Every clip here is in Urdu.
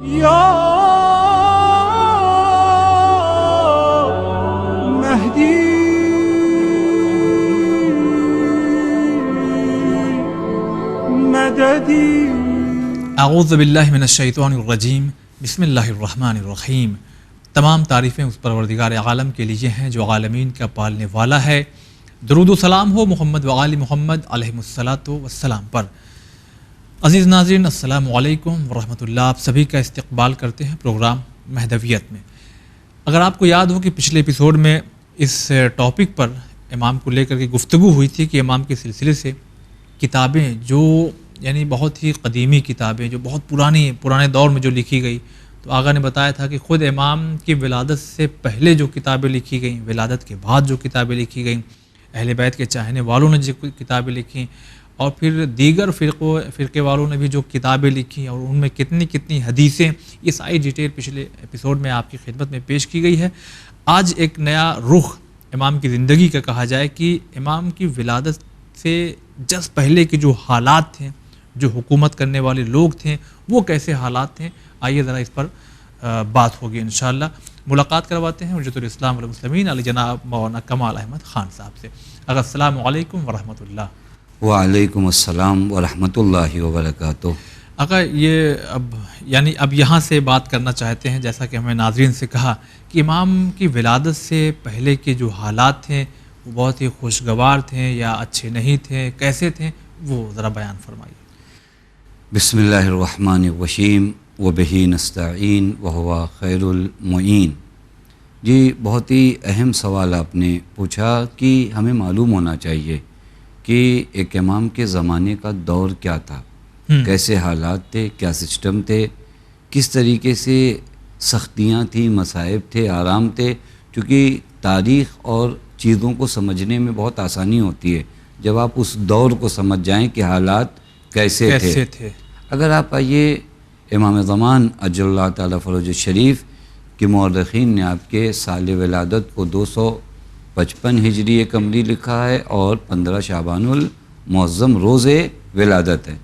یا مہدی مددی۔ اعوذ باللہ من الشیطان الرجیم، بسم اللہ الرحمن الرحیم۔ تمام تعریفیں اس پروردگار عالم کے لیے ہیں جو عالمین کا پالنے والا ہے۔ درود و سلام ہو محمد و آل محمد علیہ الصلاۃ والسلام پر۔ عزیز ناظرین، السلام علیکم ورحمۃ اللہ۔ آپ سبھی کا استقبال کرتے ہیں پروگرام مہدویت میں۔ اگر آپ کو یاد ہو کہ پچھلے ایپیسوڈ میں اس ٹاپک پر امام کو لے کر کے گفتگو ہوئی تھی کہ امام کے سلسلے سے کتابیں جو یعنی بہت ہی قدیمی کتابیں جو بہت پرانے دور میں جو لکھی گئی، تو آقا نے بتایا تھا کہ خود امام کی ولادت سے پہلے جو کتابیں لکھی گئیں، ولادت کے بعد جو کتابیں لکھی گئیں، اہل بیت کے چاہنے والوں نے جو کتابیں لکھیں، اور پھر دیگر فرقے والوں نے بھی جو کتابیں لکھی اور ان میں کتنی حدیثیں، یہ ساری ڈیٹیل پچھلے ایپیسوڈ میں آپ کی خدمت میں پیش کی گئی ہے۔ آج ایک نیا رخ امام کی زندگی کا کہا جائے کہ امام کی ولادت سے جس پہلے کے جو حالات تھے، جو حکومت کرنے والے لوگ تھے، وہ کیسے حالات تھے، آئیے ذرا اس پر بات ہوگی انشاءاللہ۔ ملاقات کرواتے ہیں حجت الاسلام والمسلمین علی جناب مولانا کمال احمد خان صاحب سے۔ السلام علیکم ورحمۃ اللہ۔ وعلیکم السلام ورحمۃ اللہ وبرکاتہ۔ آقا یہ اب یہاں سے بات کرنا چاہتے ہیں، جیسا کہ ہمیں ناظرین سے کہا کہ امام کی ولادت سے پہلے کے جو حالات تھے وہ بہت ہی خوشگوار تھے یا اچھے نہیں تھے، کیسے تھے، وہ ذرا بیان فرمائیے۔ بسم اللہ الرحمن الرحیم وبہ نستعین وہو خیر المعین۔ جی بہت ہی اہم سوال آپ نے پوچھا کہ ہمیں معلوم ہونا چاہیے کہ ایک امام کے زمانے کا دور کیا تھا، کیسے حالات تھے، کیا سسٹم تھے، کس طریقے سے سختیاں تھیں، مصائب تھے، آرام تھے، چونکہ تاریخ اور چیزوں کو سمجھنے میں بہت آسانی ہوتی ہے جب آپ اس دور کو سمجھ جائیں کہ حالات کیسے تھے۔ اگر آپ آئیے امام زمان اجل اللہ تعالیٰ فروج الشریف کی مورخین نے آپ کے سال ولادت کو 255 ہجری قمری لکھا ہے اور 15 شعبان المعظم روز ولادت ہے۔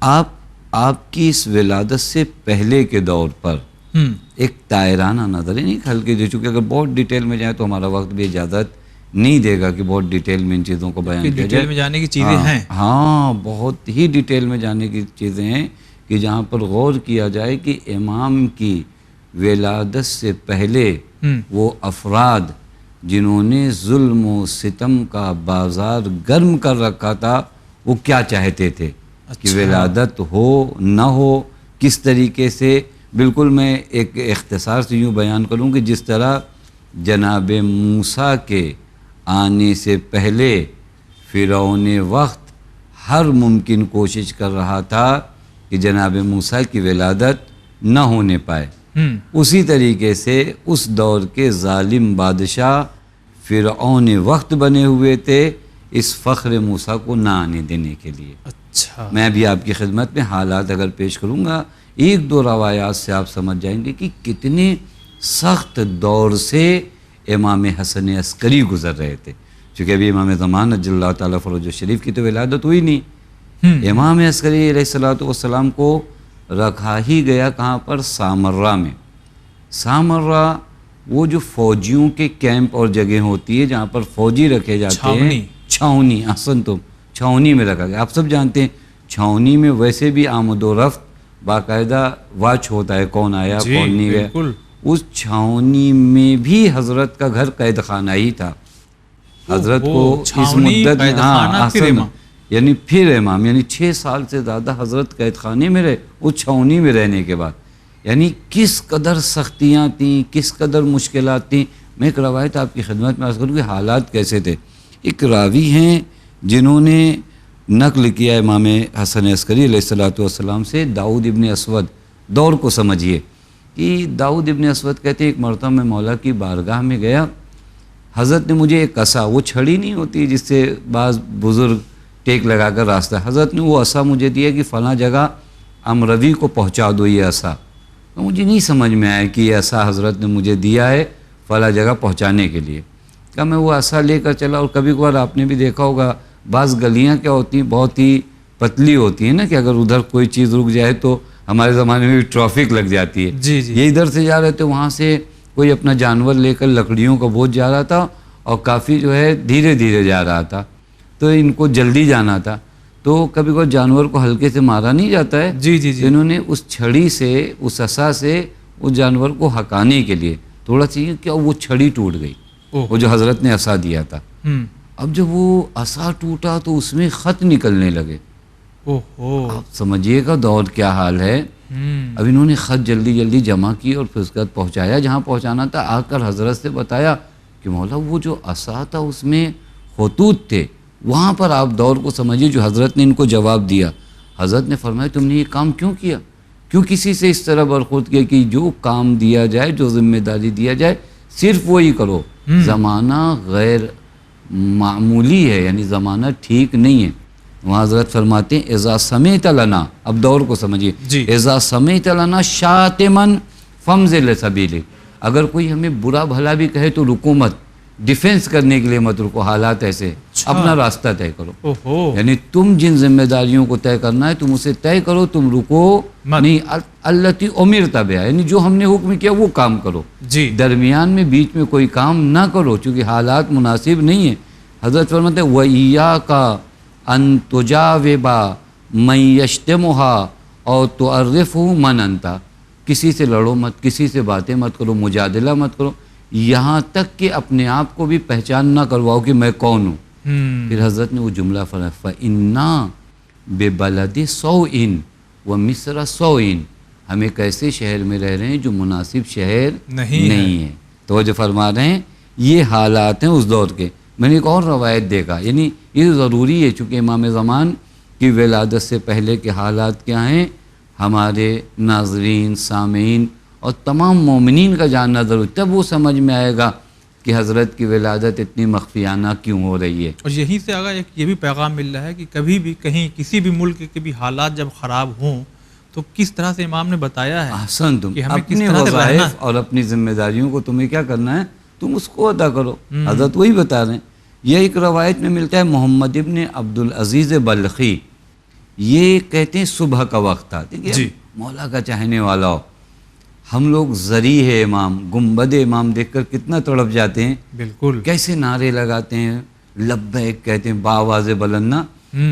آپ کی اس ولادت سے پہلے کے دور پر ایک دائرانہ نظر ہے، نہیں ہلکے جو، چونکہ اگر بہت ڈیٹیل میں جائیں تو ہمارا وقت بھی اجازت نہیں دے گا کہ بہت ڈیٹیل میں ان چیزوں کو بیان کیا جائے۔ ڈیٹیل میں جانے کی چیزیں ہیں، ہاں بہت ہی ڈیٹیل میں جانے کی چیزیں ہیں کہ جہاں پر غور کیا جائے کہ امام کی ولادت سے پہلے وہ افراد جنہوں نے ظلم و ستم کا بازار گرم کر رکھا تھا وہ کیا چاہتے تھے کہ ولادت ہو نہ ہو، کس طریقے سے۔ بالکل میں ایک اختصار سے یوں بیان کروں کہ جس طرح جناب موسیٰ کے آنے سے پہلے فرعون وقت ہر ممکن کوشش کر رہا تھا کہ جناب موسیٰ کی ولادت نہ ہونے پائے، اسی طریقے سے اس دور کے ظالم بادشاہ فرعون وقت بنے ہوئے تھے اس فخر موسیٰ کو نہ آنے دینے کے لیے۔ اچھا، میں بھی آپ کی خدمت میں حالات اگر پیش کروں گا، ایک دو روایات سے آپ سمجھ جائیں گے کہ کتنے سخت دور سے امام حسن عسکری گزر رہے تھے، چونکہ ابھی امام زمان اجل اللہ تعالیٰ فروج الشریف کی تو ولادت ہوئی نہیں۔ امام عسکری علیہ الصلوۃ والسلام کو رکھا ہی گیا کہاں پر؟ سامرہ میں۔ سامرہ وہ جو فوجیوں کے کیمپ اور جگہ ہوتی ہے جہاں پر فوجی رکھے جاتے ہیں، چھاونی، احسن تم، چھاونی میں رکھا گیا۔ آپ سب جانتے ہیں چھاونی میں ویسے بھی آمد و رفت باقاعدہ واچ ہوتا ہے، کون آیا کون نہیں گیا۔ اس چھاونی میں بھی حضرت کا گھر قید خانہ ہی تھا۔ حضرت کو اس مدت میں یعنی پھر امام، یعنی 6 سال سے زیادہ حضرت قید خانے میں رہے، اس چھاونی میں رہنے کے بعد۔ یعنی کس قدر سختیاں تھیں، کس قدر مشکلات تھیں۔ میں ایک روایت آپ کی خدمت میں عرض کروں کہ حالات کیسے تھے۔ ایک راوی ہیں جنہوں نے نقل کیا امام حسن عسکری علیہ الصلوۃ والسلام سے، داؤد ابن اسود، دور کو سمجھیے کہ داؤد ابن اسود کہتے ہیں ایک مرتبہ میں مولا کی بارگاہ میں گیا، حضرت نے مجھے ایک عصا، وہ چھڑی نہیں ہوتی جس سے بعض بزرگ ٹیک لگا کر راستہ، حضرت نے وہ عصا مجھے دیا کہ فلاں جگہ امروی کو پہنچا دو یہ عصا۔ تو مجھے نہیں سمجھ میں آیا کہ یہ عصا حضرت نے مجھے دیا ہے فلاں جگہ پہنچانے کے لیے۔ کہ میں وہ عصا لے کر چلا، اور کبھی کبھار آپ نے بھی دیکھا ہوگا بعض گلیاں کیا ہوتی ہیں، بہت ہی پتلی ہوتی ہیں نا، کہ اگر ادھر کوئی چیز رک جائے تو ہمارے زمانے میں بھی ٹریفک لگ جاتی ہے. جی جی. یہ ادھر سے جا رہے تھے, وہاں سے کوئی اپنا جانور لے کر لکڑیوں کا بوجھ جا رہا تھا اور کافی جو ہے دھیرے دھیرے جا رہا تھا, تو ان کو جلدی جانا تھا. تو کبھی کوئی جانور کو ہلکے سے مارا نہیں جاتا ہے. جی جی جی. تو انہوں نے اس چھڑی سے, اس عصا سے اس جانور کو ہکانے کے لیے تھوڑا چاہیے کہ وہ چھڑی ٹوٹ گئی, وہ جو حضرت نے عصا دیا تھا. اب جب وہ عصا ٹوٹا تو اس میں خط نکلنے لگے. آپ سمجھیے گا دور کیا حال ہے. اب انہوں نے خط جلدی جلدی جمع کی اور پھر اس کے بعد پہنچایا جہاں پہنچانا تھا. آ کر حضرت سے بتایا کہ مولا وہ جو عصا تھا اس میں خطوط تھے. وہاں پر آپ دور کو سمجھیے جو حضرت نے ان کو جواب دیا. حضرت نے فرمایا تم نے یہ کام کیوں کیا, کیوں کسی سے اس طرح برخورد کیا کہ جو کام دیا جائے, جو ذمہ داری دیا جائے صرف وہی کرو. زمانہ غیر معمولی ہے, یعنی زمانہ ٹھیک نہیں ہے. وہاں حضرت فرماتے ہیں اذا سمیت لنا, اب دور کو سمجھیے, اذا سمیت لنا شاتمن فمزل سبیلک, اگر کوئی ہمیں برا بھلا بھی کہے تو رکو مت, ڈیفنس کرنے کے لیے مت رکو. حالات ایسے, اپنا راستہ طے کرو. یعنی تم جن ذمہ داریوں کو طے کرنا ہے تم اسے طے کرو, تم رکو نہیں. التی امرت بہا, یعنی جو ہم نے حکم کیا وہ کام کرو. درمیان میں بیچ میں کوئی کام نہ کرو چونکہ حالات مناسب نہیں ہیں. حضرت فرماتے ہیں وَإِيَّاكَ أَن تُجَاوِبَ مَن يَشْتَمُهَا اور تُعَرِّفُهُ مَنْ أَنْتَ, کسی سے لڑو مت, کسی سے باتیں مت کرو, مجادلہ مت کرو, یہاں تک کہ اپنے آپ کو بھی پہچان نہ کرواؤ کہ میں کون ہوں. پھر حضرت نے وہ جملہ فرمایا فَإِنَّا بِبَلَدِ سَوْءٍ وَمِصْرَ سَوْءٍ, ہم ایک ایسے شہر میں رہ رہے ہیں جو مناسب شہر نہیں ہے. تو وہ جو فرما رہے ہیں یہ حالات ہیں اس دور کے. میں نے ایک اور روایت دیکھا, یعنی یہ ضروری ہے چونکہ امام زمان کی ولادت سے پہلے کے حالات کیا ہیں ہمارے ناظرین, سامعین اور تمام مومنین کا جاننا ضروری, تب وہ سمجھ میں آئے گا کہ حضرت کی ولادت اتنی مخفیانہ کیوں ہو رہی ہے. اور یہیں سے آگا ایک یہ بھی پیغام مل رہا ہے کہ کبھی بھی کہیں کسی بھی ملک کے بھی حالات جب خراب ہوں تو کس طرح سے امام نے بتایا ہے احسن, تم کہ ہمیں کس اپنے طرح سے وظائف اور اپنی ذمہ داریوں کو تمہیں کیا کرنا ہے, تم اس کو ادا کرو. حضرت وہی بتا رہے ہیں. یہ ایک روایت میں ملتا ہے محمد ابن عبدالعزیز بلخی, یہ کہتے ہیں صبح کا وقت تھا. دیکھیے مولا کا چاہنے والا ہو, ہم لوگ ذریع ہے امام, گنبد امام دیکھ کر کتنا تڑپ جاتے ہیں. بالکل کیسے نعرے لگاتے ہیں, لبیک کہتے ہیں بآواز بلند.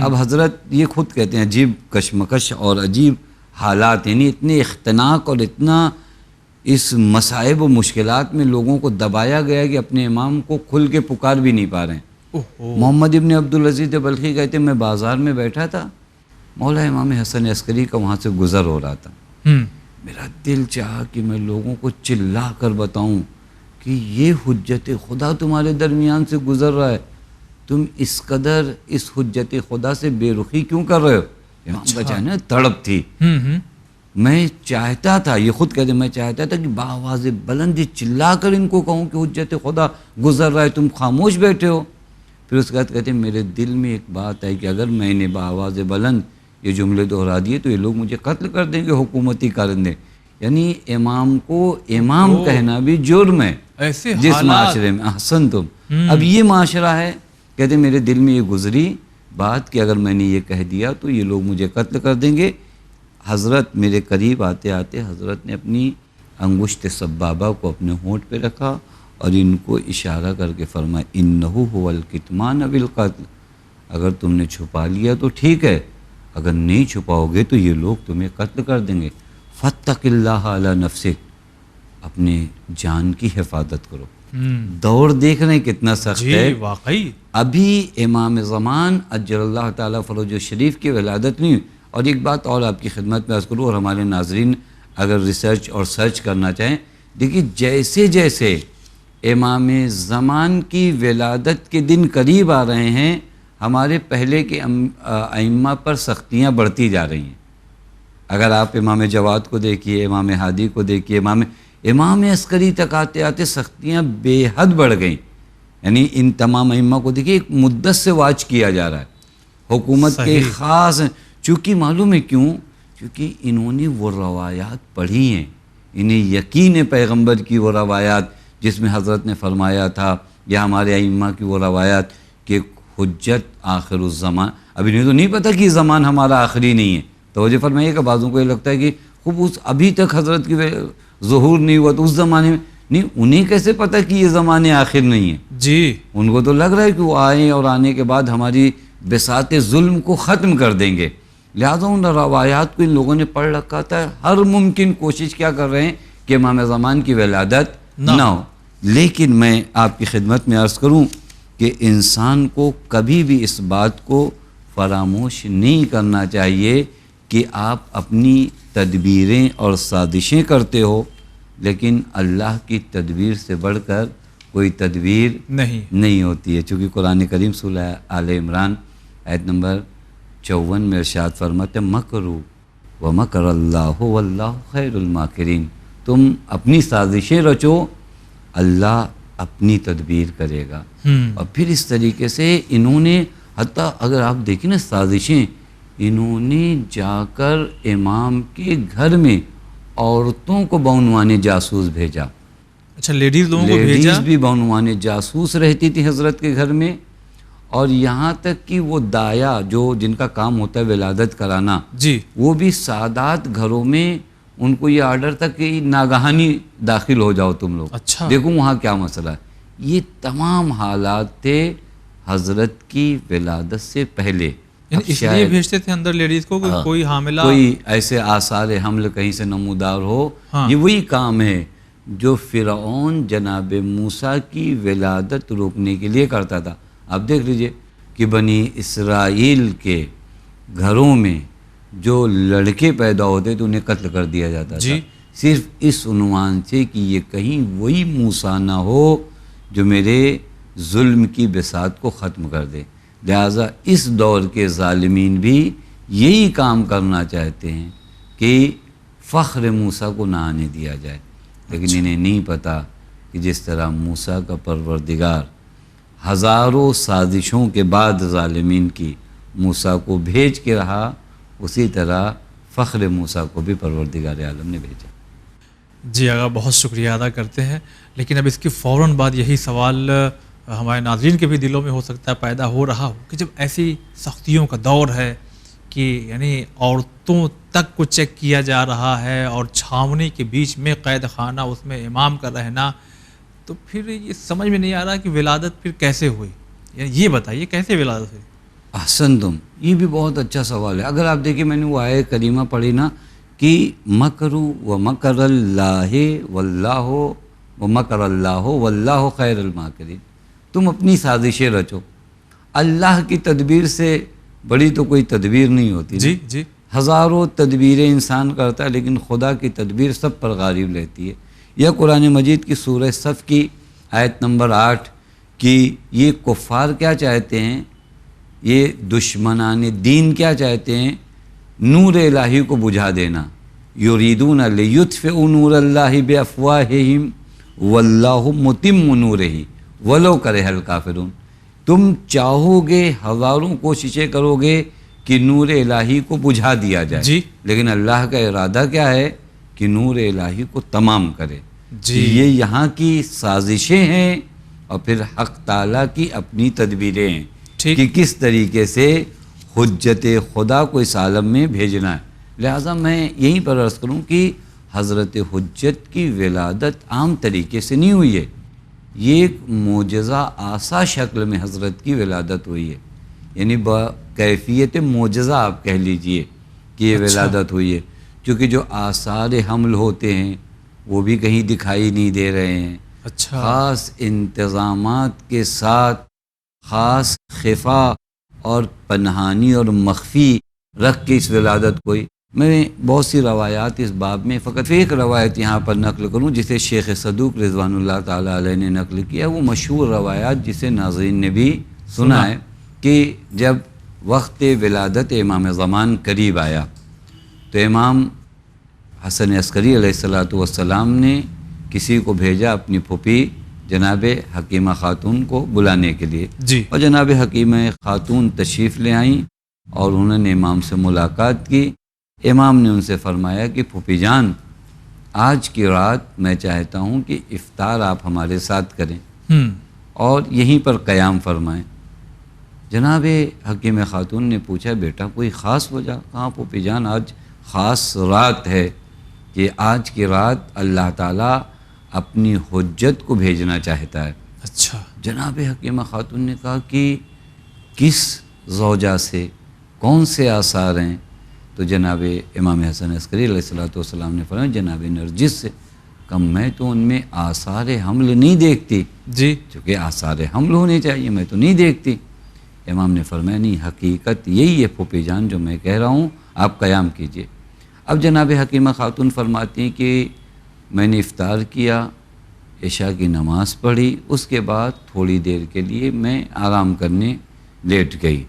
اب حضرت یہ خود کہتے ہیں عجیب کشمکش اور عجیب حالات, یعنی اتنے اختناق اور اتنا اس مصائب و مشکلات میں لوگوں کو دبایا گیا کہ اپنے امام کو کھل کے پکار بھی نہیں پا رہے ہیں. محمد ابن عبدالعزیز بلخی کہتے ہیں میں بازار میں بیٹھا تھا, مولا امام حسن عسکری کا وہاں سے گزر ہو رہا تھا. میرا دل چاہا کہ میں لوگوں کو چلا کر بتاؤں کہ یہ حجت خدا تمہارے درمیان سے گزر رہا ہے, تم اس قدر اس حجت خدا سے بے رخی کیوں کر رہے ہو. امام کا چاہنا تڑپ تھی. میں چاہتا تھا, یہ خود کہتے میں چاہتا تھا کہ بآواز بلند چلا کر ان کو کہوں کہ حجت خدا گزر رہا ہے, تم خاموش بیٹھے ہو. پھر اس کے بعد کہتے ہیں میرے دل میں ایک بات ہے کہ اگر میں نے بآواز بلند یہ جملے دہرا دیے تو یہ لوگ مجھے قتل کر دیں گے حکومتی کارندے. یعنی امام کو امام کہنا بھی جرم ہے جس معاشرے میں. احسن تم, اب یہ معاشرہ ہے. کہتے ہیں میرے دل میں یہ گزری بات کہ اگر میں نے یہ کہہ دیا تو یہ لوگ مجھے قتل کر دیں گے. حضرت میرے قریب آتے آتے حضرت نے اپنی انگشت سبابہ کو اپنے ہونٹ پہ رکھا اور ان کو اشارہ کر کے فرمایا انہو هو الکتمان بالقتل, اگر تم نے چھپا لیا تو ٹھیک ہے, اگر نہیں چھپاؤ گے تو یہ لوگ تمہیں قتل کر دیں گے. فاتق اللہ علی نفسک, اپنے جان کی حفاظت کرو. دور دیکھ رہے ہیں کتنا سخت ہے واقعی. ابھی امام زمان اجل اللہ تعالیٰ فروج شریف کی ولادت نہیں. اور ایک بات اور آپ کی خدمت میں عرض کروں اور ہمارے ناظرین اگر ریسرچ اور سرچ کرنا چاہیں, دیکھیے جیسے جیسے امام زمان کی ولادت کے دن قریب آ رہے ہیں ہمارے پہلے کے ائمہ پر سختیاں بڑھتی جا رہی ہیں. اگر آپ امام جواد کو دیکھیے, امام ہادی کو دیکھیے, امام عسکری تک آتے آتے سختیاں بے حد بڑھ گئیں. یعنی ان تمام ائمہ کو دیکھیے ایک مدت سے واچ کیا جا رہا ہے. حکومت کے خاص, چونکہ معلوم ہے کیوں, کیونکہ انہوں نے وہ روایات پڑھی ہیں, انہیں یقین ہے پیغمبر کی وہ روایات جس میں حضرت نے فرمایا تھا, یا ہمارے ائمہ کی وہ روایات کہ حجت آخر الزمان. اب انہیں تو نہیں پتہ کہ زمان ہمارا آخری نہیں ہے. توجہ فرمائیے کہ بعضوں کو یہ لگتا ہے کہ خوب اس ابھی تک حضرت کی ظہور نہیں ہوا تو اس زمانے میں نہیں، انہیں کیسے پتہ کہ یہ زمانے آخر نہیں ہے؟ جی ان کو تو لگ رہا ہے کہ وہ آئیں اور آنے کے بعد ہماری بساط ظلم کو ختم کر دیں گے، لہٰذا ان روایات کو ان لوگوں نے پڑھ رکھا تھا، ہر ممکن کوشش کیا کر رہے ہیں کہ امام زمان کی ولادت نہ ہو۔ لیکن میں آپ کی خدمت میں عرض کروں کہ انسان کو کبھی بھی اس بات کو فراموش نہیں کرنا چاہیے کہ آپ اپنی تدبیریں اور سازشیں کرتے ہو، لیکن اللہ کی تدبیر سے بڑھ کر کوئی تدبیر نہیں ہوتی ہے، چونکہ قرآن کریم سورہ آل عمران آیت نمبر 54 میں ارشاد فرماتے مکروا ومکر اللہ واللہ خیر الماکرین، تم اپنی سازشیں رچو، اللہ اپنی تدبیر کرے گا۔ اور پھر اس طریقے سے انہوں نے حتیٰ اگر آپ دیکھیں نا سازشیں، انہوں نے جا کر امام کے گھر میں عورتوں کو بعنوان جاسوس بھیجا۔ اچھا، لیڈیز لوگوں کو بھیجا؟ لیڈیز بھی بعنوان جاسوس رہتی تھی حضرت کے گھر میں، اور یہاں تک کہ وہ دایا جو جن کا کام ہوتا ہے ولادت کرانا، جی وہ بھی سادات گھروں میں ان کو یہ آرڈر تھا کہ ناگہانی داخل ہو جاؤ تم لوگ، اچھا دیکھو وہاں کیا مسئلہ ہے۔ یہ تمام حالات تھے حضرت کی ولادت سے پہلے۔ اب اس لیے بھیجتے تھے اندر لیڈیز کو کہ کوئی حاملہ، کوئی ایسے آثار حمل کہیں سے نمودار ہو۔ یہ وہی کام ہے جو فرعون جناب موسیٰ کی ولادت روکنے کے لیے کرتا تھا۔ آپ دیکھ لیجئے کہ بنی اسرائیل کے گھروں میں جو لڑکے پیدا ہوتے تو انہیں قتل کر دیا جاتا تھا، صرف اس عنوان سے کہ یہ کہیں وہی موسیٰ نہ ہو جو میرے ظلم کی بساط کو ختم کر دے۔ لہٰذا اس دور کے ظالمین بھی یہی کام کرنا چاہتے ہیں کہ فخر موسیٰ کو نہ آنے دیا جائے، لیکن انہیں نہیں پتہ کہ جس طرح موسیٰ کا پروردگار ہزاروں سازشوں کے بعد ظالمین کی موسیٰ کو بھیج کے رہا، اسی طرح فخر موسیٰ کو بھی پروردگار عالم نے بھیجا۔ جی آقا، بہت شکریہ ادا کرتے ہیں، لیکن اب اس کی فوراً بعد یہی سوال ہمارے ناظرین کے بھی دلوں میں ہو سکتا ہے پیدا ہو رہا ہو کہ جب ایسی سختیوں کا دور ہے کہ یعنی عورتوں تک کو چیک کیا جا رہا ہے اور چھاؤنی کے بیچ میں قید خانہ، اس میں امام کا رہنا، تو پھر یہ سمجھ میں نہیں آ رہا کہ ولادت پھر کیسے ہوئی؟ یعنی یہ بتائیے کیسے ولادت ہوئی؟ احسنتم، یہ بھی بہت اچھا سوال ہے۔ اگر آپ دیکھیں میں نے وہ آیہ کریمہ پڑھی نا کہ مکروا ومکر اللہ واللہ ومکر اللہ واللہ خیر الماکرین، تم اپنی سازشیں رچو، اللہ کی تدبیر سے بڑی تو کوئی تدبیر نہیں ہوتی۔ جی ہزاروں تدبیریں انسان کرتا ہے لیکن خدا کی تدبیر سب پر غالب رہتی ہے۔ یہ قرآن مجید کی سورہ صف کی آیت نمبر 8 کہ یہ کفار کیا چاہتے ہیں، یہ دشمنان دین کیا چاہتے ہیں، نور الہی کو بجھا دینا، یریدون لیطفئوا نور اللہ بافواہہم واللہ متم نورہ ولو کرہ الکافرون، تم چاہو گے، ہزاروں کوششیں کرو گے کہ نور الہی کو بجھا دیا جائے، لیکن اللہ کا ارادہ کیا ہے کہ نور الہی کو تمام کرے۔ یہ یہاں کی سازشیں ہیں اور پھر حق تعالیٰ کی اپنی تدبیریں ہیں کہ کس طریقے سے حجت خدا کو اس عالم میں بھیجنا ہے۔ لہٰذا میں یہیں پر عرض کروں کہ حضرت حجت کی ولادت عام طریقے سے نہیں ہوئی ہے، یہ ایک معجزہ آسا شکل میں حضرت کی ولادت ہوئی ہے، یعنی کیفیت معجزہ آپ کہہ لیجئے کہ یہ ولادت ہوئی ہے، کیونکہ جو آثار حمل ہوتے ہیں وہ بھی کہیں دکھائی نہیں دے رہے ہیں۔ خاص انتظامات کے ساتھ، خاص خفا اور پنہانی اور مخفی رکھ کے اس ولادت کوئی، میں بہت سی روایات اس باب میں فقط ایک روایت یہاں پر نقل کروں جسے شیخ صدوق رضوان اللہ تعالیٰ علیہ نے نقل کیا، وہ مشہور روایات جسے ناظرین نے بھی سنا ہے کہ جب وقت ولادت امام زمان قریب آیا تو امام حسن عسکری علیہ السلام نے کسی کو بھیجا اپنی پھوپھی جناب حکیمہ خاتون کو بلانے کے لیے، اور جناب حکیمہ خاتون تشریف لے آئیں اور انہوں نے امام سے ملاقات کی۔ امام نے ان سے فرمایا کہ پھوپھی جان، آج کی رات میں چاہتا ہوں کہ افطار آپ ہمارے ساتھ کریں اور یہیں پر قیام فرمائیں۔ جناب حکیم خاتون نے پوچھا بیٹا کوئی خاص وجہ؟ کہاں پھوپھی جان آج خاص رات ہے کہ آج کی رات اللہ تعالیٰ اپنی حجت کو بھیجنا چاہتا ہے۔ اچھا، جناب حکیمہ خاتون نے کہا کہ کس زوجہ سے کون سے آثار ہیں؟ تو جناب امام حسن عسکری علیہ الصلوۃ والسلام نے فرمایا جناب نرجس سے۔ کم میں تو ان میں آثار حمل نہیں دیکھتی، جی، چونکہ آثار حمل ہونے چاہیے، میں تو نہیں دیکھتی۔ امام نے فرمایا نہیں، حقیقت یہی ہے پھوپھی جان جو میں کہہ رہا ہوں، آپ قیام کیجئے۔ اب جناب حکیمہ خاتون فرماتی ہیں کہ میں نے افطار کیا، عشاء کی نماز پڑھی، اس کے بعد تھوڑی دیر کے لیے میں آرام کرنے لیٹ گئی،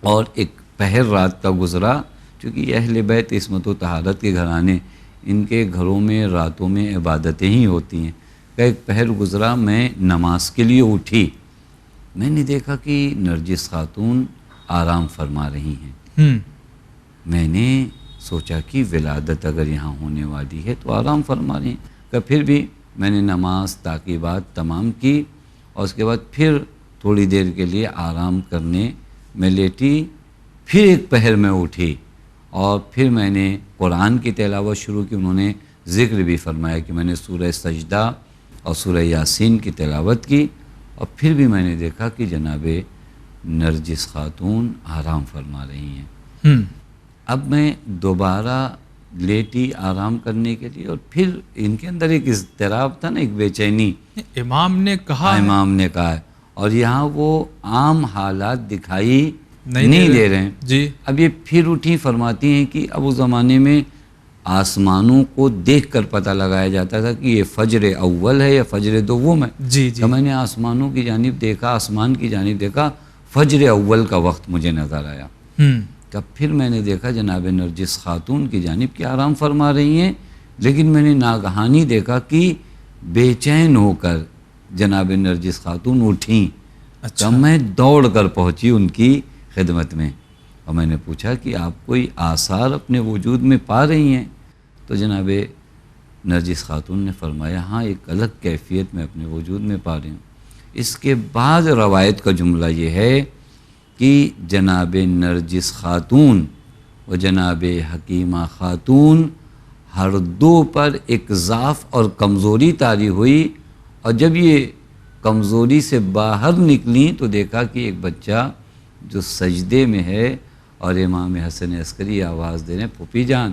اور ایک پہر رات کا گزرا۔ چونکہ یہ اہل بیت عصمت و طہارت کے گھرانے، ان کے گھروں میں راتوں میں عبادتیں ہی ہوتی ہیں، کہ ایک پہر گزرا، میں نماز کے لیے اٹھی، میں نے دیکھا کہ نرجس خاتون آرام فرما رہی ہیں۔ میں نے سوچا کہ ولادت اگر یہاں ہونے والی ہے تو آرام فرما رہی ہیں، کہ پھر بھی میں نے نماز تعقیبات تمام کی، اور اس کے بعد پھر تھوڑی دیر کے لیے آرام کرنے میں لیٹی، پھر ایک پہر میں اٹھی، اور پھر میں نے قرآن کی تلاوت شروع کی۔ انہوں نے ذکر بھی فرمایا کہ میں نے سورہ سجدہ اور سورہ یاسین کی تلاوت کی، اور پھر بھی میں نے دیکھا کہ جناب نرجس خاتون آرام فرما رہی ہیں۔ اب میں دوبارہ لیٹی آرام کرنے کے لیے، اور پھر ان کے اندر ایک اضطراب تھا نا، ایک بے چینی۔ امام نے کہا، امام نے کہا ہے، اور یہاں وہ عام حالات دکھائی نہیں دے رہے ہیں۔ جی، اب یہ پھر اٹھی، فرماتی ہیں کہ اب اس زمانے میں آسمانوں کو دیکھ کر پتہ لگایا جاتا تھا کہ یہ فجر اول ہے یا فجر دوم ہے۔ جی جی، تو میں نے آسمانوں کی جانب دیکھا، آسمان کی جانب دیکھا، فجر اول کا وقت مجھے نظر آیا۔ تب پھر میں نے دیکھا جناب نرجس خاتون کی جانب کی آرام فرما رہی ہیں، لیکن میں نے ناگہانی دیکھا کہ بے چین ہو کر جناب نرجس خاتون اٹھیں۔ اچھا، تب میں دوڑ کر پہنچی ان کی خدمت میں، اور میں نے پوچھا کہ آپ کوئی آثار اپنے وجود میں پا رہی ہیں؟ تو جناب نرجس خاتون نے فرمایا ہاں، ایک الگ کیفیت میں اپنے وجود میں پا رہی ہوں۔ اس کے بعد روایت کا جملہ یہ ہے کہ جناب نرجس خاتون و جناب حکیمہ خاتون ہر دو پر ایک ضعف اور کمزوری طاری ہوئی، اور جب یہ کمزوری سے باہر نکلیں تو دیکھا کہ ایک بچہ جو سجدے میں ہے، اور امام حسن عسکری آواز دے رہے ہیں پھوپھی جان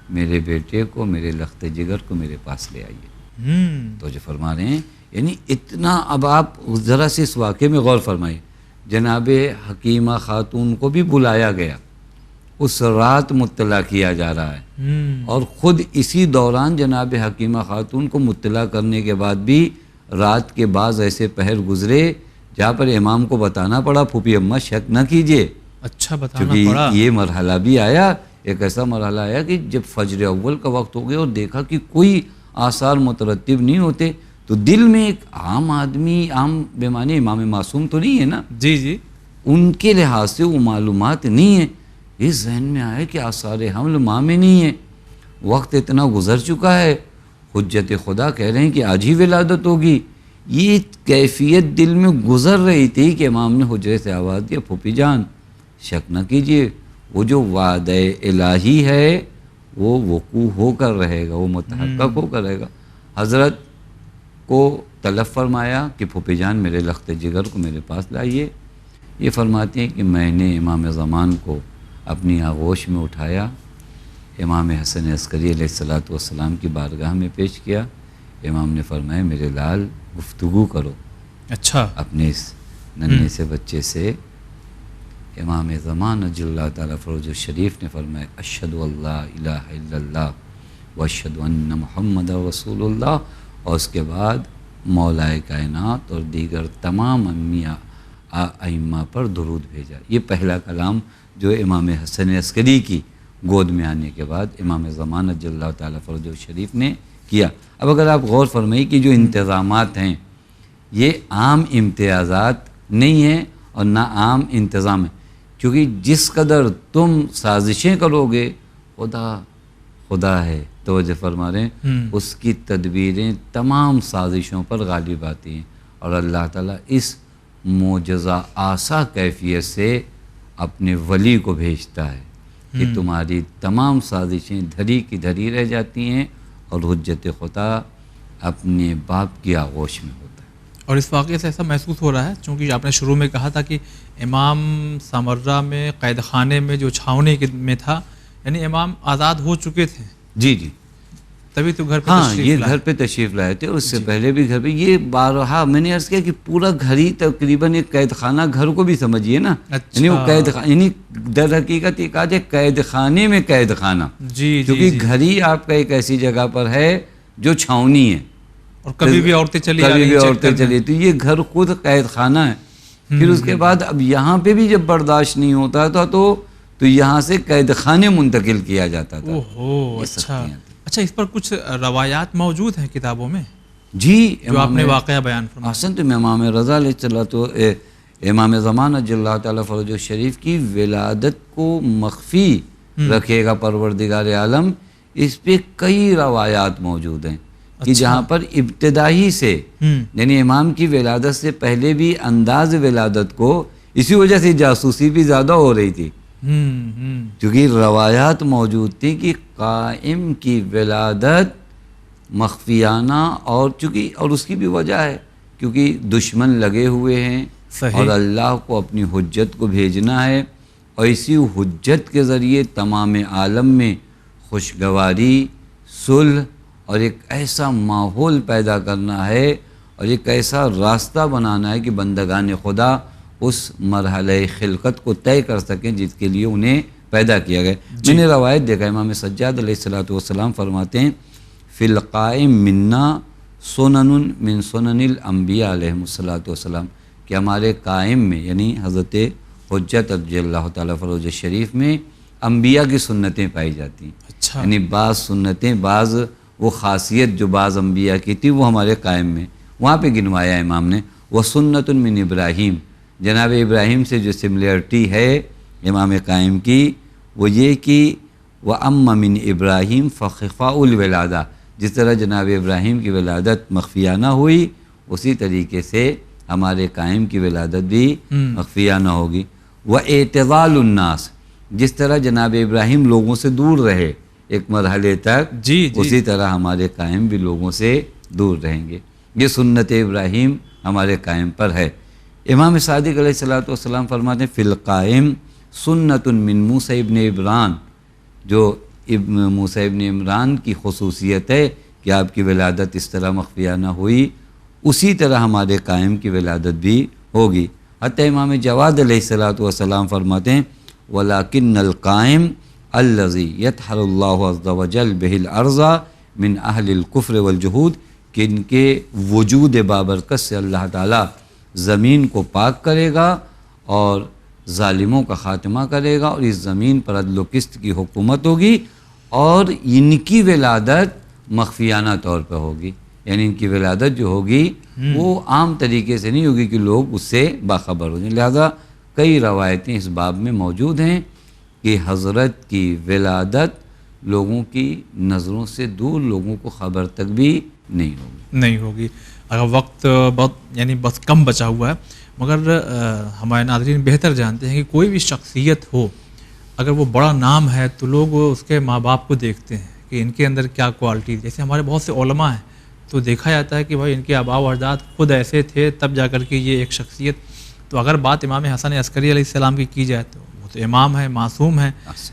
میرے بیٹے کو، میرے لخت جگر کو میرے پاس لے آئیے۔ تو جو فرما رہے ہیں یعنی اتنا، اب آپ ذرا سے اس واقعے میں غور فرمائیے، جناب حکیمہ خاتون کو بھی بلایا گیا، اس رات مطلع کیا جا رہا ہے، اور خود اسی دوران جناب حکیمہ خاتون کو مطلع کرنے کے بعد بھی رات کے بعض ایسے پہر گزرے جہاں پر امام کو بتانا پڑا پھوپھی اماں شک نہ کیجئے۔ اچھا، بتانا کیونکہ پڑا۔ یہ مرحلہ بھی آیا، ایک ایسا مرحلہ آیا کہ جب فجر اول کا وقت ہو گیا اور دیکھا کہ کوئی آثار مترتب نہیں ہوتے، تو دل میں ایک عام آدمی، عام بیمانی، امام معصوم تو نہیں ہے نا، جی جی، ان کے لحاظ سے وہ معلومات نہیں ہیں، اس ذہن میں آئے کہ آثار حمل ماں میں نہیں ہے، وقت اتنا گزر چکا ہے، حجت خدا کہہ رہے ہیں کہ آج ہی ولادت ہوگی۔ یہ کیفیت دل میں گزر رہی تھی کہ امام نے حجرے سے آواز دیا پھوپھی جان شک نہ کیجئے، وہ جو وعدہ الہی ہے وہ وقوع ہو کر رہے گا، وہ متحقق ہو کر رہے گا۔ حضرت کو طلب فرمایا کہ پھوپھی جان میرے لخت جگر کو میرے پاس لائیے۔ یہ فرماتے ہیں کہ میں نے امام زمان کو اپنی آغوش میں اٹھایا، امام حسن عسکری علیہ الصلوۃ والسلام کی بارگاہ میں پیش کیا۔ امام نے فرمایا میرے لال گفتگو کرو اچھا، اپنے اس ننھے سے بچے سے۔ امام زمان اجل اللہ تعالیٰ فروج الشریف نے فرمایا اشہد اللہ الہ الا اللہ واشہد ان محمد رسول اللہ، اور اس کے بعد مولائے کائنات اور دیگر تمام ائمہ پر درود بھیجا۔ یہ پہلا کلام جو امام حسن عسکری کی گود میں آنے کے بعد امام زمان اجل اللہ تعالیٰ فروج الشریف نے کیا۔ اب اگر آپ غور فرمائیے کہ جو انتظامات ہیں یہ عام امتیازات نہیں ہیں اور نہ عام انتظام ہے، کیونکہ جس قدر تم سازشیں کرو گے خدا ہے، توجہ فرما رہے ہیں، اس کی تدبیریں تمام سازشوں پر غالب آتی ہیں، اور اللہ تعالیٰ اس معجزہ آسا کیفیت سے اپنے ولی کو بھیجتا ہے۔ کہ تمہاری تمام سازشیں دھری کی دھری رہ جاتی ہیں اور حجت خدا اپنے باپ کی آغوش میں ہوتا ہے. اور اس واقعے سے ایسا محسوس ہو رہا ہے چونکہ آپ نے شروع میں کہا تھا کہ امام سامرہ میں قید خانے میں جو چھاؤنی میں تھا یعنی امام آزاد ہو چکے تھے. جی جی تبھی تو گھر پہ ہاں تشریف یہ لائے. گھر پہ تشریف لائے تھے. اس سے پہلے بھی گھر پہ یہ بارہا میں نے عرض کیا کہ پورا گھر ہی تقریباً ایک قید خانہ گھر کو بھی سمجھیے نا. یعنی وہ قید یعنی در حقیقت ایک آج قید خانے میں قید خانہ. جی کیونکہ گھر ہی آپ کا ایک ایسی جگہ پر ہے جو چھاؤنی ہے اور کبھی بھی عورتیں چلی کبھی بھی عورتیں چلی تو یہ گھر خود قید خانہ ہے. پھر اس کے بعد اب یہاں پہ بھی جب برداشت نہیں ہوتا تھا تو یہاں سے قید خانے منتقل کیا جاتا تھا. اوہو اچھا اس پر کچھ روایات موجود ہیں کتابوں میں جی جو آپ نے واقعہ بیان فرمایا. حسن تو امام رضا علیہ السلام تو امام زمانہ جل اللہ تعالیٰ فرج الشریف کی ولادت کو مخفی رکھے گا پروردگار عالم. اس پہ کئی روایات موجود ہیں کہ جہاں پر ابتدائی سے یعنی امام کی ولادت سے پہلے بھی انداز ولادت کو اسی وجہ سے جاسوسی بھی زیادہ ہو رہی تھی کیونکہ روایات موجود تھی کہ قائم کی ولادت مخفیانہ اور چونکہ اور اس کی بھی وجہ ہے کیونکہ دشمن لگے ہوئے ہیں اور اللہ کو اپنی حجت کو بھیجنا ہے اور اسی حجت کے ذریعے تمام عالم میں خوشگواری صلح اور ایک ایسا ماحول پیدا کرنا ہے اور ایک ایسا راستہ بنانا ہے کہ بندگان خدا اس مرحلہ خلقت کو طے کر سکیں جس کے لیے انہیں پیدا کیا گیا. میں نے روایت دیکھا امام سجاد علیہ السلام فرماتے ہیں فی القائم منا سنن من سنن الانبیاء علیہ السلام کہ ہمارے قائم میں یعنی حضرت حجت رضی اللہ تعالیٰ فروز شریف میں انبیاء کی سنتیں پائی جاتی ہیں. یعنی بعض سنتیں بعض وہ خاصیت جو بعض انبیاء کی تھی وہ ہمارے قائم میں وہاں پہ گنوایا امام نے. وہ سنت من ابراہیم جناب ابراہیم سے جو سملیرٹی ہے امام قائم کی وہ یہ کہ وہ من ابراہیم فخفاء الولادہ جس طرح جناب ابراہیم کی ولادت مخفیانہ ہوئی اسی طریقے سے ہمارے قائم کی ولادت بھی مخفیانہ ہوگی. وہ اعتزال الناس جس طرح جناب ابراہیم لوگوں سے دور رہے ایک مرحلے تک اسی طرح ہمارے قائم بھی لوگوں سے دور رہیں گے. یہ سنت ابراہیم ہمارے قائم پر ہے. امام صادق علیہ السلام فرماتے ہیں فی القائم سنت من موسیٰ ابن عمران جو موسیٰ ابن عمران کی خصوصیت ہے کہ آپ کی ولادت اس طرح مخفیانہ ہوئی اسی طرح ہمارے قائم کی ولادت بھی ہوگی. حتیٰ امام جواد علیہ السلام فرماتے ہیں وَلَكِنَّ الْقَائِمِ الَّذِي يَطْهَرُ اللَّهُ عَزَّ وَجَلَّ بِهِ الْأَرْضَ مِنْ أَهْلِ الْكُفْرِ وَالْجُحُودِ کہ ان کے وجود بابرکت سے اللہ تعالیٰ زمین کو پاک کرے گا اور ظالموں کا خاتمہ کرے گا اور اس زمین پر عدل و قسط کی حکومت ہوگی اور ان کی ولادت مخفیانہ طور پہ ہوگی. یعنی ان کی ولادت جو ہوگی وہ عام طریقے سے نہیں ہوگی کہ لوگ اس سے باخبر ہو جائیں. لہذا کئی روایتیں اس باب میں موجود ہیں کہ حضرت کی ولادت لوگوں کی نظروں سے دور لوگوں کو خبر تک بھی نہیں ہوگی. اگر وقت بس کم بچا ہوا ہے مگر ہمارے ناظرین بہتر جانتے ہیں کہ کوئی بھی شخصیت ہو اگر وہ بڑا نام ہے تو لوگ اس کے ماں باپ کو دیکھتے ہیں کہ ان کے اندر کیا کوالٹی. جیسے ہمارے بہت سے علماء ہیں تو دیکھا جاتا ہے کہ بھائی ان کے آباء و اجداد خود ایسے تھے تب جا کر کے یہ ایک شخصیت. تو اگر بات امام حسن عسکری علیہ السلام کی جائے تو وہ تو امام ہے معصوم ہے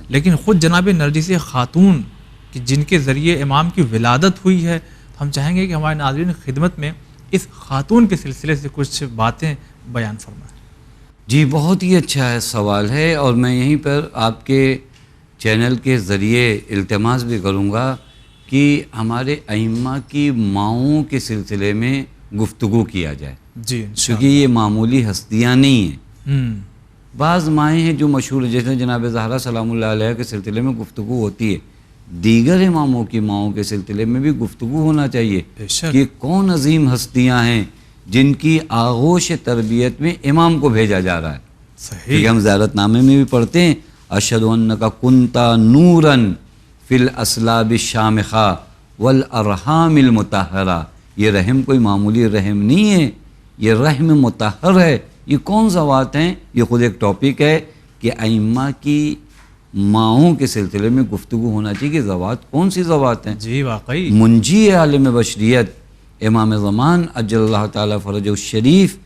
لیکن خود جناب نرجس خاتون کہ جن کے ذریعے امام کی ولادت ہوئی ہے ہم چاہیں گے کہ ہمارے ناظرین خدمت میں اس خاتون کے سلسلے سے کچھ باتیں بیان فرمائیں. جی بہت ہی اچھا ہے سوال ہے اور میں یہیں پر آپ کے چینل کے ذریعے التماس بھی کروں گا کہ ہمارے ائمہ کی ماؤں کے سلسلے میں گفتگو کیا جائے. جی کیونکہ یہ معمولی ہستیاں نہیں ہیں. بعض مائیں ہیں جو مشہور ہیں جیسے جناب زہرا سلام اللہ علیہ کے سلسلے میں گفتگو ہوتی ہے. دیگر اماموں کی ماؤں کے سلسلے میں بھی گفتگو ہونا چاہیے کہ کون عظیم ہستیاں ہیں جن کی آغوش تربیت میں امام کو بھیجا جا رہا ہے. کیونکہ ہم زیارت نامے میں بھی پڑھتے ہیں اشہد انک کنت نورا فی الاسلاب الشامخہ والارحام المطہرہ. یہ رحم کوئی معمولی رحم نہیں ہے, یہ رحم مطہر ہے. یہ کون سا بات ہیں؟ یہ خود ایک ٹاپک ہے کہ ائمہ کی ماؤں کے سلسلے میں گفتگو ہونا چاہیے کہ ذوات کون سی ذوات ہیں. جی واقعی. منجی عالم بشریت امام زمان اجل اللہ تعالیٰ فرج الشریف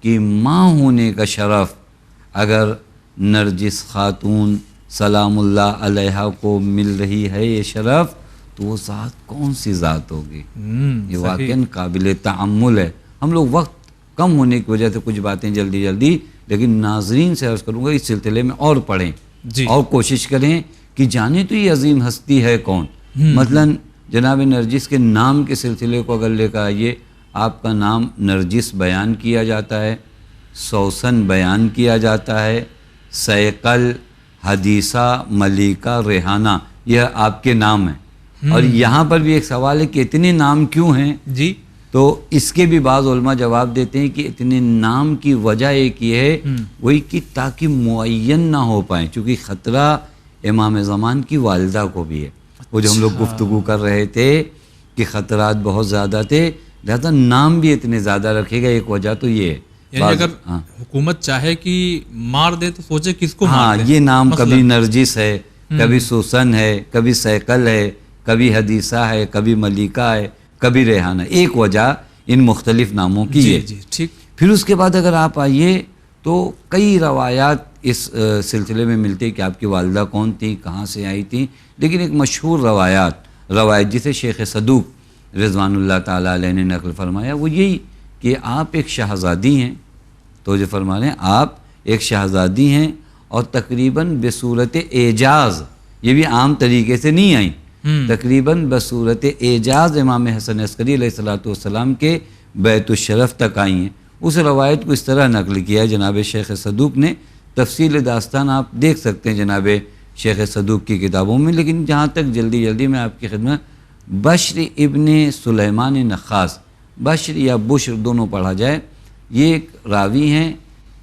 کی ماں ہونے کا شرف اگر نرجس خاتون سلام اللہ علیہا کو مل رہی ہے یہ شرف، تو وہ ذات کون سی ذات ہوگی. یہ واقعاً قابل تأمل ہے. ہم لوگ وقت کم ہونے کی وجہ سے کچھ باتیں جلدی لیکن ناظرین سے عرض کروں گا اس سلسلے میں اور پڑھیں اور کوشش کریں کہ جانیں تو یہ عظیم ہستی ہے کون. مثلاً جناب نرجس کے نام کے سلسلے کو اگر لے کر آئیے، آپ کا نام نرجس بیان کیا جاتا ہے، سوسن بیان کیا جاتا ہے، سیقل، حدیثہ، ملیکہ، ریحانہ، یہ آپ کے نام ہیں. اور یہاں پر بھی ایک سوال ہے کہ اتنے نام کیوں ہیں؟ جی. تو اس کے بھی بعض علماء جواب دیتے ہیں کہ اتنے نام کی وجہ ایک یہ ہے وہی کہ تاکہ معین نہ ہو پائیں، چونکہ خطرہ امام زمان کی والدہ کو بھی ہے. وہ جو ہم لوگ گفتگو کر رہے تھے کہ خطرات بہت زیادہ تھے، لہذا نام بھی اتنے زیادہ رکھے گا. ایک وجہ تو یہ ہے. یعنی اگر حکومت چاہے کہ مار دے تو سوچے کس کو مار دے. یہ نام کبھی نرجس ہے، کبھی سوسن ہے، کبھی سیقل ہے، کبھی حدیثہ ہے، کبھی ملیکہ ہے، کبھی ریحانہ. ایک وجہ ان مختلف ناموں کی ہے. جی ٹھیک. پھر اس کے بعد اگر آپ آئیے تو کئی روایات اس سلسلے میں ملتے کہ آپ کی والدہ کون تھی، کہاں سے آئی تھی. لیکن ایک مشہور روایت جسے شیخ صدوق رضوان اللہ تعالیٰ علیہ نے نقل فرمایا وہ یہی کہ آپ ایک شہزادی ہیں. تو جو فرما رہے ہیں آپ ایک شہزادی ہیں اور تقریباً بصورت اعجاز، یہ بھی عام طریقے سے نہیں آئیں، تقریباً بصورت اعجاز امام حسن عسکری علیہ السلام کے بیت الشرف تک آئی ہیں. اس روایت کو اس طرح نقل کیا ہے جناب شیخ صدوق نے. تفصیل داستان آپ دیکھ سکتے ہیں جناب شیخ صدوق کی کتابوں میں، لیکن جہاں تک جلدی میں آپ کی خدمت بشر ابن سلیمان نخاس، بشر یا بشر دونوں پڑھا جائے، یہ ایک راوی ہیں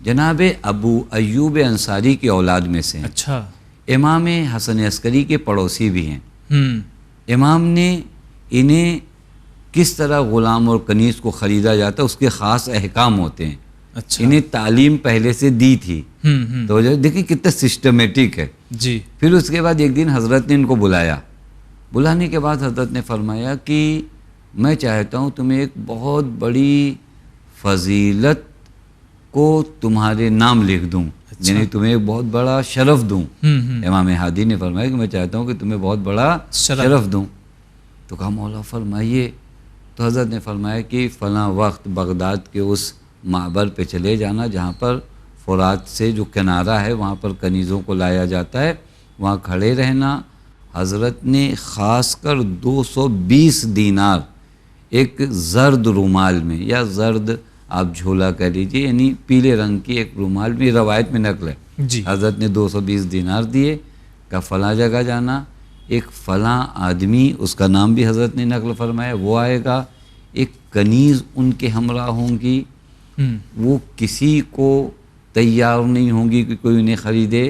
جناب ابو ایوب انصاری کی اولاد میں سے ہیں. اچھا. امام حسن عسکری کے پڑوسی بھی ہیں. امام نے انہیں کس طرح غلام اور کنیز کو خریدا جاتا اس کے خاص احکام ہوتے ہیں. اچھا. انہیں تعلیم پہلے سے دی تھی. تو دیکھیں کتنا سسٹمیٹک ہے. جی. پھر اس کے بعد ایک دن حضرت نے ان کو بلایا. بلانے کے بعد حضرت نے فرمایا کہ میں چاہتا ہوں تمہیں ایک بہت بڑی فضیلت کو تمہارے نام لکھ دوں. یعنی تمہیں ایک بہت بڑا شرف دوں. امام ہادی نے فرمایا کہ میں چاہتا ہوں کہ تمہیں بہت بڑا شرف دوں. تو کہا مولا فرمائیے. تو حضرت نے فرمایا کہ فلاں وقت بغداد کے اس معبر پہ چلے جانا جہاں پر فرات سے جو کنارہ ہے وہاں پر کنیزوں کو لایا جاتا ہے، وہاں کھڑے رہنا. حضرت نے خاص کر 220 دینار ایک زرد رومال میں، یا زرد آپ جھولا کہہ لیجیے، یعنی پیلے رنگ کی ایک رومال میں، روایت میں نقل ہے. جی. حضرت نے 220 دینار دیے، کہ فلاں جگہ جانا، ایک فلاں آدمی، اس کا نام بھی حضرت نے نقل فرمایا، وہ آئے گا، ایک کنیز ان کے ہمراہ ہوں گی، وہ کسی کو تیار نہیں ہوں گی کہ کوئی انہیں خریدے.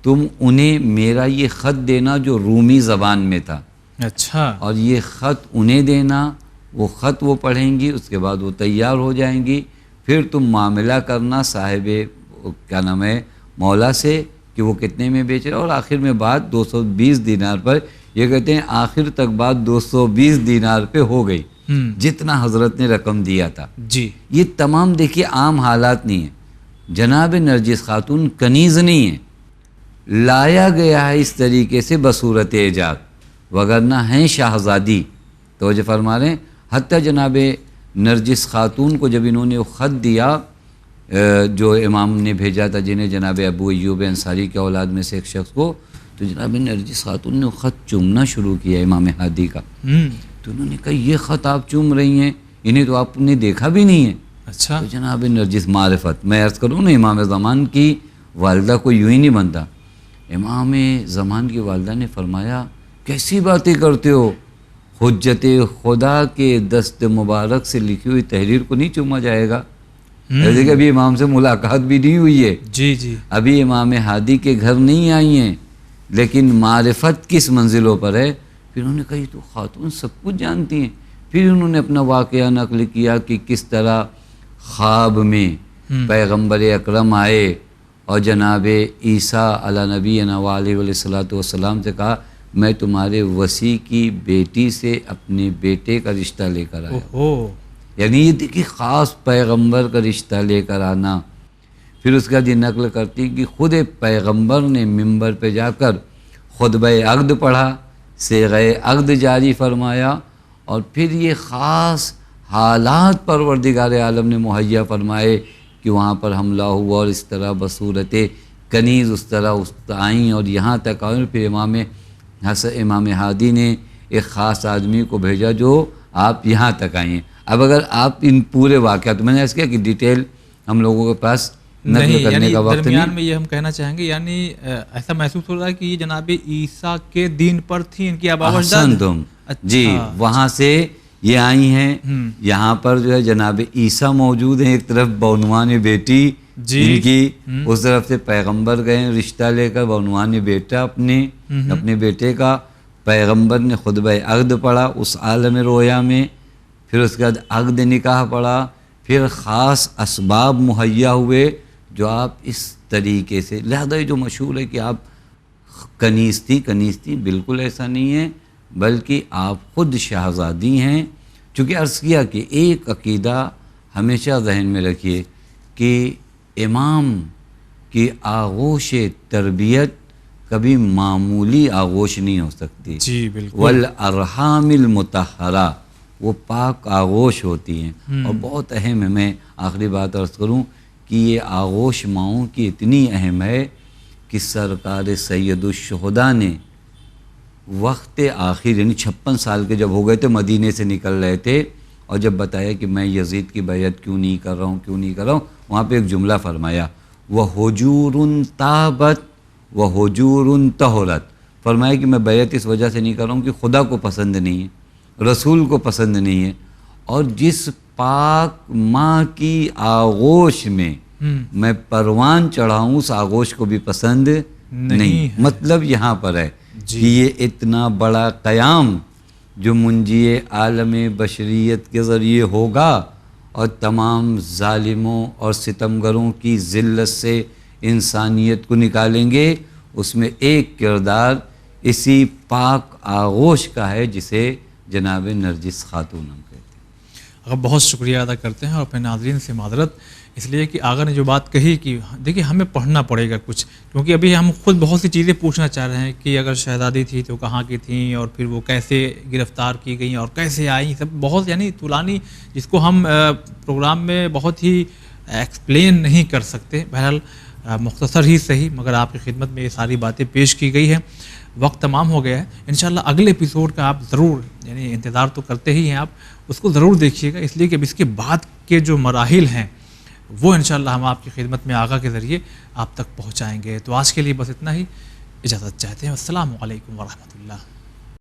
تم انہیں میرا یہ خط دینا جو رومی زبان میں تھا. اچھا. اور یہ خط انہیں دینا، وہ خط وہ پڑھیں گی، اس کے بعد وہ تیار ہو جائیں گی. پھر تم معاملہ کرنا صاحب کیا نام ہے مولا سے کہ وہ کتنے میں بیچ رہا. اور آخر میں بات 220 دینار پر، یہ کہتے ہیں آخر تک بات 220 دینار پہ ہو گئی، جتنا حضرت نے رقم دیا تھا. جی. یہ تمام دیکھیے عام حالات نہیں ہیں. جناب نرجس خاتون کنیز نہیں ہیں، لایا گیا ہے اس طریقے سے بصورت اعجاز، وگرنہ ہیں شہزادی. توجہ فرما رہے ہیں. حتیٰ جناب نرجس خاتون کو جب انہوں نے وہ خط دیا جو امام نے بھیجا تھا، جنہیں جناب ابو ایوب انصاری کے اولاد میں سے ایک شخص کو، تو جناب نرجس خاتون نے وہ خط چومنا شروع کیا امام ہادی کا. تو انہوں نے کہا یہ خط آپ چوم رہی ہیں، انہیں تو آپ نے دیکھا بھی نہیں ہے. اچھا. تو جناب نرجس معرفت، میں عرض کروں نا امام زمان کی والدہ کو یوں ہی نہیں بنتا. امام زمان کی والدہ نے فرمایا کیسی باتیں کرتے ہو، حجت خدا کے دست مبارک سے لکھی ہوئی تحریر کو نہیں چوما جائے گا. ایسے کہ ابھی امام سے ملاقات بھی نہیں ہوئی ہے. جی جی. ابھی امام ہادی کے گھر نہیں آئی ہیں، لیکن معرفت کس منزلوں پر ہے. پھر انہوں نے کہا یہ تو خاتون سب کچھ جانتی ہیں. پھر انہوں نے اپنا واقعہ نقل کیا کہ کس طرح خواب میں پیغمبر اکرم آئے اور جناب عیسیٰ علی نبینا و علیہ الصلوۃ والسلام سے کہا میں تمہارے وصی کی بیٹی سے اپنے بیٹے کا رشتہ لے کر آیا. یعنی یہ دیکھیے خاص پیغمبر کا رشتہ لے کر آنا. پھر اس کا یہ نقل کرتی کہ خود پیغمبر نے منبر پہ جا کر خطبہ عقد پڑھا، صیغہ عقد جاری فرمایا، اور پھر یہ خاص حالات پروردگار عالم نے مہیا فرمائے کہ وہاں پر حملہ ہوا اور اس طرح بصورت کنیز اس طرح آئیں اور یہاں تک آئیں. پھر امام ہادی نے ایک خاص آدمی کو بھیجا جو آپ یہاں تک آئیں. اب اگر آپ ان پورے واقعات، میں نے ایسا کیا کہ ڈیٹیل ہم لوگوں کے پاس نقل کرنے کا وقت نہیں. درمیان میں یہ ہم کہنا چاہیں گے یعنی ایسا محسوس ہو رہا ہے کہ یہ جناب عیسیٰ کے دین پر تھی ان کی آباء و اجداد. جی وہاں سے یہ آئی ہیں، یہاں پر جو ہے جناب عیسیٰ موجود ہیں، ایک طرف بعنوان بیٹی ان کی، اس طرف سے پیغمبر گئے رشتہ لے کر بعنوان بیٹا اپنے بیٹے کا. پیغمبر نے خطبہ عقد پڑھا اس عالم رویا میں، پھر اس کے بعد عقد نکاح پڑھا، پھر خاص اسباب مہیا ہوئے جو آپ اس طریقے سے. لہذا جو مشہور ہے کہ آپ کنیز تھی، بالکل ایسا نہیں ہے، بلکہ آپ خود شہزادی ہیں. چونکہ عرض کیا کہ ایک عقیدہ ہمیشہ ذہن میں رکھیے کہ امام کی آغوش تربیت کبھی معمولی آغوش نہیں ہو سکتی. جی بالکل. والارحام المطہرہ، وہ پاک آغوش ہوتی ہیں. اور بہت اہم ہے، میں آخری بات عرض کروں کہ یہ آغوش ماؤں کی اتنی اہم ہے کہ سرکار سید الشہداء نے وقت آخر یعنی 56 سال کے جب ہو گئے تھے، مدینے سے نکل رہے تھے، اور جب بتایا کہ میں یزید کی بیعت کیوں نہیں کر رہا ہوں، وہاں پہ ایک جملہ فرمایا وَحُجُورٌ طَابَتْ وَحُجُورٌ طَهُرَتْ. فرمایا کہ میں بیعت اس وجہ سے نہیں کر رہا ہوں کہ خدا کو پسند نہیں ہے، رسول کو پسند نہیں ہے، اور جس پاک ماں کی آغوش میں میں پروان چڑھا ہوں اس آغوش کو بھی پسند نہیں. مطلب یہاں پر ہے کہ یہ اتنا بڑا قیام جو منجی عالم بشریت کے ذریعے ہوگا اور تمام ظالموں اور ستمگروں کی ذلت سے انسانیت کو نکالیں گے، اس میں ایک کردار اسی پاک آغوش کا ہے جسے جناب نرجس خاتون ہم کہتے ہیں. بہت شکریہ ادا کرتے ہیں اور اپنے ناظرین سے معذرت اس لیے کہ آغا نے جو بات کہی کہ دیکھیے ہمیں پڑھنا پڑے گا کچھ، کیونکہ ابھی ہم خود بہت سی چیزیں پوچھنا چاہ رہے ہیں کہ اگر شہزادی تھی تو کہاں کی تھیں، اور پھر وہ کیسے گرفتار کی گئیں اور کیسے آئیں، سب بہت یعنی طولانی، جس کو ہم پروگرام میں بہت ہی ایکسپلین نہیں کر سکتے. بہرحال مختصر ہی صحیح، مگر آپ کی خدمت میں یہ ساری باتیں پیش کی گئی ہیں. وقت تمام ہو گیا ہے. انشاءاللہ اگلے ایپیسوڈ کا آپ ضرور یعنی انتظار تو کرتے ہی ہیں، آپ اس کو ضرور دیکھیے گا، اس لیے کہ اب اس کے بعد کے جو مراحل ہیں وہ انشاءاللہ ہم آپ کی خدمت میں آغا کے ذریعے آپ تک پہنچائیں گے. تو آج کے لیے بس اتنا ہی، اجازت چاہتے ہیں. السلام علیکم ورحمۃ اللہ.